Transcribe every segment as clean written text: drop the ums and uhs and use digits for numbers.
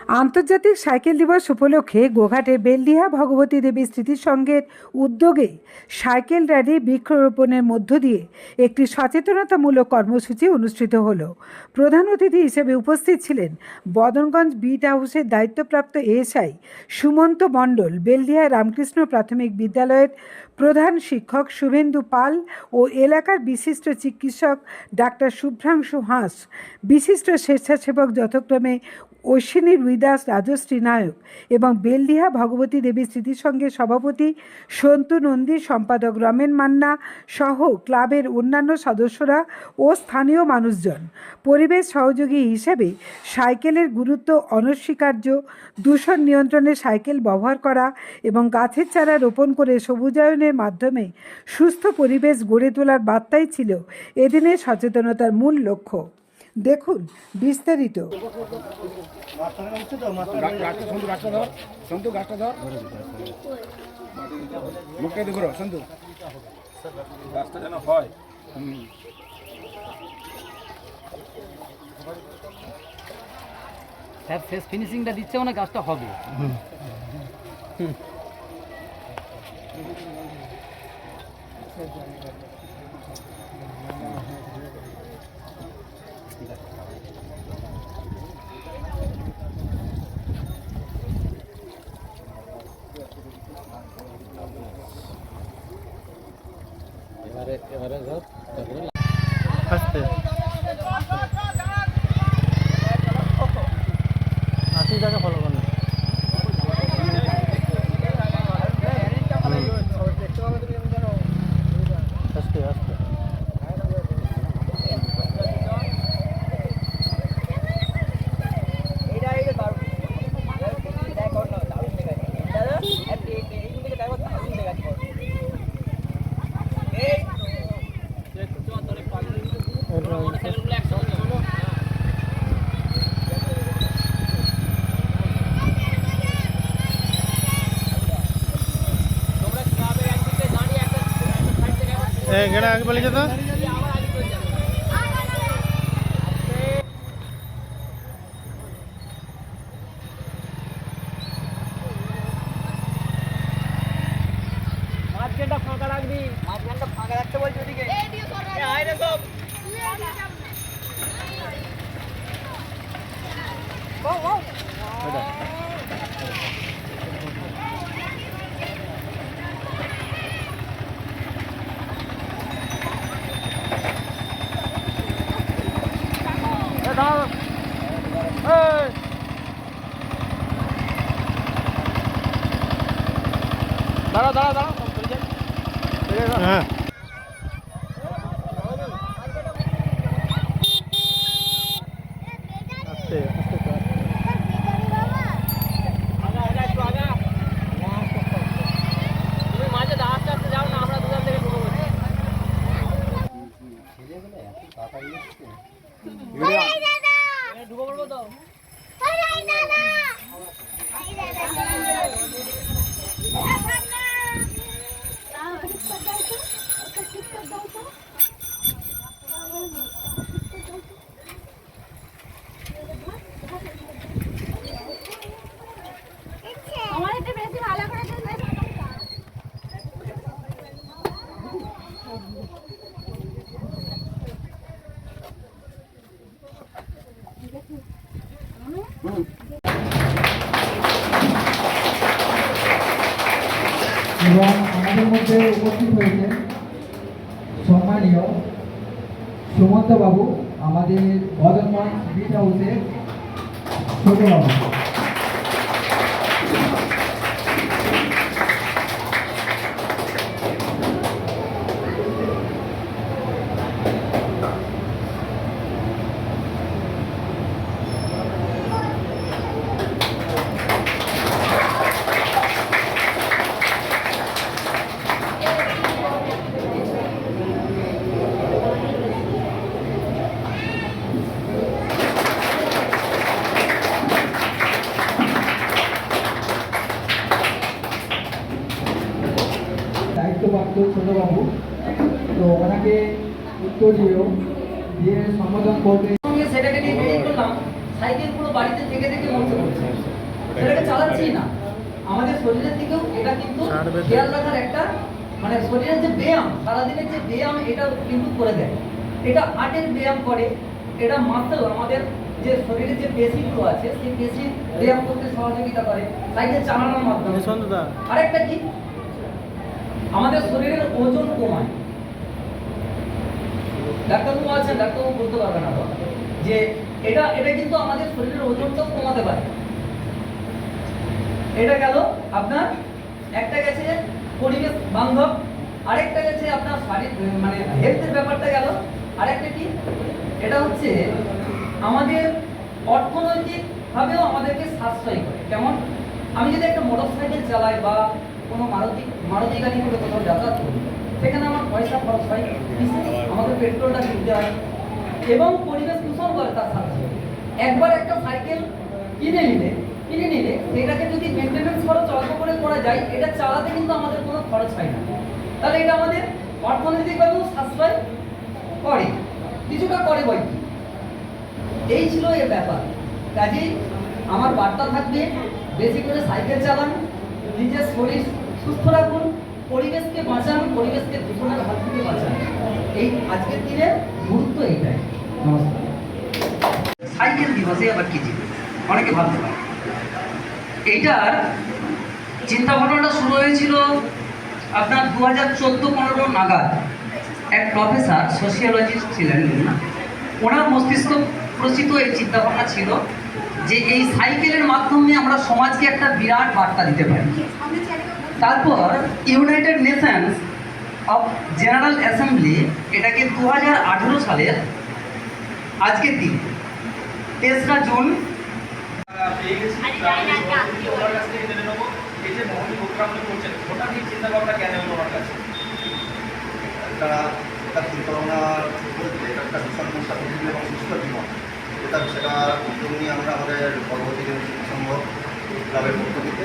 আন্তর্জাতিক সাইকেল দিবস উপলক্ষে গোঘাটে বেলডিহা ভগবতী দেবী স্মৃতিসংঘের উদ্যোগে সাইকেল র্যালি বৃক্ষরোপণের মধ্য দিয়ে একটি সচেতনতামূলক কর্মসূচি অনুষ্ঠিত হলো। প্রধান অতিথি হিসেবে উপস্থিত ছিলেন বদনগঞ্জ বিট হাউসের দায়িত্বপ্রাপ্ত এএসআই সুমন্ত মণ্ডল, বেলডিহা রামকৃষ্ণ প্রাথমিক বিদ্যালয়ের প্রধান শিক্ষক শুভেন্দু পাল ও এলাকার বিশিষ্ট চিকিৎসক ডাক্তার শুভ্রাংশু হাঁস, বিশিষ্ট স্বেচ্ছাসেবক যথাক্রমে অশ্বিনী রুইদাস, রাজশ্রী নায়ক এবং বেলডিহা ভগবতী দেবী স্মৃতিসংঘের সভাপতি সন্তু নন্দী, সম্পাদক রমেন মান্না সহ ক্লাবের অন্যান্য সদস্যরা ও স্থানীয় মানুষজন। পরিবেশ সহযোগী হিসেবে সাইকেলের গুরুত্ব অনস্বীকার্য, দূষণ নিয়ন্ত্রণে সাইকেল ব্যবহার করা এবং গাছের চারা রোপণ করে সবুজায়নের মাধ্যমে সুস্থ পরিবেশ গড়ে তোলার বার্তাই ছিল এদিনের সচেতনতার মূল লক্ষ্য। দেখুন বিস্তারিত। স্যার শেষ ফিনিশিংটা দিচ্ছে মানে গাছটা হবে। এবারে ধর আস্তে আশি টাকা ফলো করুন। আস্তে আস্তে গেড়া আগে বলে যেত মাঝখানটা ফাঁকা রাখবি, মাঝখানটা ফাঁকা রাখতে বলছি ওদিকে। দাঁড়া দাঁড়া দাঁড়া হ্যাঁ আস্তে আস্তে তুমি মাঝে আস্তে আস্তে যাও না, আমরা দুজন থেকে ঢুকবো। ঢুকো বলবো তো এবং আমাদের মধ্যে উপস্থিত হয়েছেন সম্মানীয় সুমন্ত বাবু, আমাদের বদনগঞ্জ বিট হাউসের ছোট বাবু। দায়িত্বপ্রাপ্ত ছোটবাবু, তো ওনাকে উত্তর দিয়ে সম্বোধন করবে। সেটাকে নিয়ে বেরিয়ে পড়লাম, সাইকেল পুরো বাড়িতে থেকে থেকে মরতে পড়ছে। যাচ্ছেই না, আমাদের শরীরের দিকেও এটা কিন্তু খেয়াল রাখার একটা মানে শরীরের যে ব্যায়াম, সারাদিনের যে ব্যায়াম এটা কিন্তু করে দেয়। এটা হার্টের ব্যায়াম করে, এটা মাসেল আমাদের যে শরীরের যে পেশিগুলো আছে সেই পেশির ব্যায়াম করতে সহযোগিতা করে সাইকেল চালানোর মাধ্যমে। আরেকটা কি, আমাদের শরীরের ওজন কমায়। ডাক্তারবাবু আছেন, ডাক্তারবাবু বলতে পারবে না যে এটা কিন্তু আমাদের শরীরের ওজনটাও কমাতে পারে। এটা গেল আপনার, একটা গেছে পরিবেশ বান্ধব, আরেকটা গেছে আপনার শারীরিক মানে হেলথের ব্যাপারটা গেল। আরেকটা কি, এটা হচ্ছে আমাদের অর্থনৈতিকভাবেও আমাদেরকে সাশ্রয় করে। কেমন, আমি যদি একটা মোটর সাইকেল চালাই বা কোনো মারুতি গাড়ি করে কোথাও যাতায়াত করি, সেখানে আমার পয়সা খরচ হয়, আমাদের পেট্রোলটা কিনতে হয় এবং পরিবেশ দূষণ করে। তার সাথে একবার একটা সাইকেল কিনে নিলে সেটাকে যদি মেনটেন্যান্স খরচ অল্প করে করা যায়, এটা চালাতে কিন্তু আমাদের কোনো খরচ হয় না। তাহলে এটা আমাদের অর্থনৈতিকভাবেও সাশ্রয় করে, কিছুটা করে বই। এই ছিল এর ব্যাপার। কাজেই আমার বার্তা থাকবে, বেশি করে সাইকেল চালান, নিজের শরীর সুস্থ রাখুন, পরিবেশকে বাঁচান, পরিবেশকে দূষণের হাত থেকে বাঁচান। এই আজকের দিনের গুরুত্ব এইটাই। নমস্কার। সাইকেল দিবসে আবার কি দিবস অনেকে ভাবতে পারে। এইটার চিন্তা ভাবনাটা শুরু হয়েছিল আপনার 2014-15 নাগাদ। এক প্রফেসর সোশিওলজিস্ট ছিলেন, ওনার মস্তিষ্ক প্রচিত এই চিন্তাভাবনা ছিল যে এই সাইকেলের মাধ্যমে আমরা সমাজকে একটা বিরাট বার্তা দিতে পারি। তারপর United Nations of general assembly এটাকে 2018 সালের আজকের দিন 3রা জুন তারা একটা চিন্তাভাবনা বলতে এটা একটা ভীষণ পরিস্থিতি এবং সুস্থ জীবন, সেটা উদ্যোগ নিয়ে আমরা আমাদের পরবর্তী সম্ভব ক্লাবের পক্ষ থেকে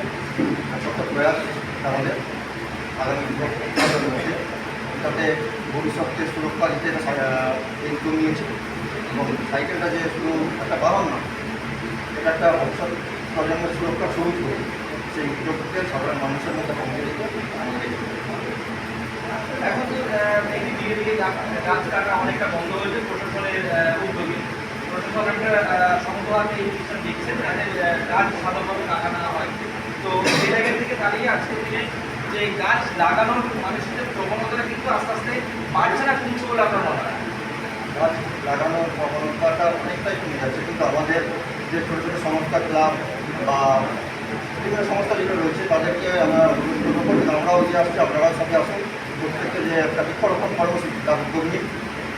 ছোট্ট প্রয়াস আমাদের আগামী মধ্যে যাতে ভবিষ্যতে সুরক্ষা দিতে এই উদ্যোগ নিয়েছে। এবং সাইকেলটা যে শুধু একটা বাহন না, এটা একটা ভবিষ্যৎ প্রজন্মের সুরক্ষার স্বরূপ করে সেই উদ্যোগকে সাধারণ মানুষের মধ্যে পৌঁছে দিতে আমাদের এখন তো ধীরে ধীরে গাছ কাটা অনেকটা বন্ধ হয়েছে প্রশাসনের উদ্যোগে। প্রশাসন একটা সমগ্রভাবে এই জিনিসটা দেখছেন যাতে গাছ ভালোভাবে কাটা না হয়। তো সেই জায়গা থেকে দাঁড়িয়ে আজকের দিনে যে গাছ লাগানোর মানুষের প্রবণতাটা কিন্তু আস্তে আস্তে বাড়ছে না, কমছে বলে আপনার মনে হয়? গাছ লাগানোর প্রবণতাটা অনেকটাই কমে যাচ্ছে, কিন্তু আমাদের যে ছোটো ছোটো সংস্থা, ক্লাব বা বিভিন্ন সংস্থা যেগুলো রয়েছে তাদেরকে আমরা অনুরোধ করি, আমরাও এগিয়ে আসছি, আপনারাও সাথে আসুন। প্রত্যেককে যে একটা বৃক্ষরোপণ কর্মসূচি তার উদ্যোগ নিই,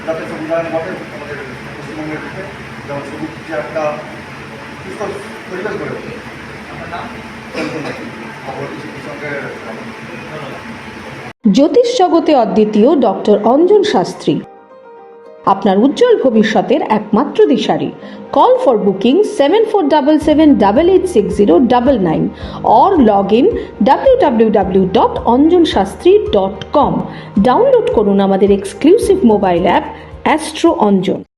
যাতে সবুজায়ন ঘটে আমাদের পশ্চিমবঙ্গের দিকে, যেমন সবুজ যে একটা সুস্থ পরিবেশ গড়ে ওঠে। আপনার নাম? ভগবতী স্মৃতিসংঘের জ্যোতিষ জগতে অদ্বিতীয় ডক্টর অঞ্জন শাস্ত্রী, আপনার উজ্জ্বল ভবিষ্যতের একমাত্র দিশারি। Call for booking 7477886099 or log in www.anjanshastri.com. Download করুন আমাদের exclusive mobile app astro Anjan.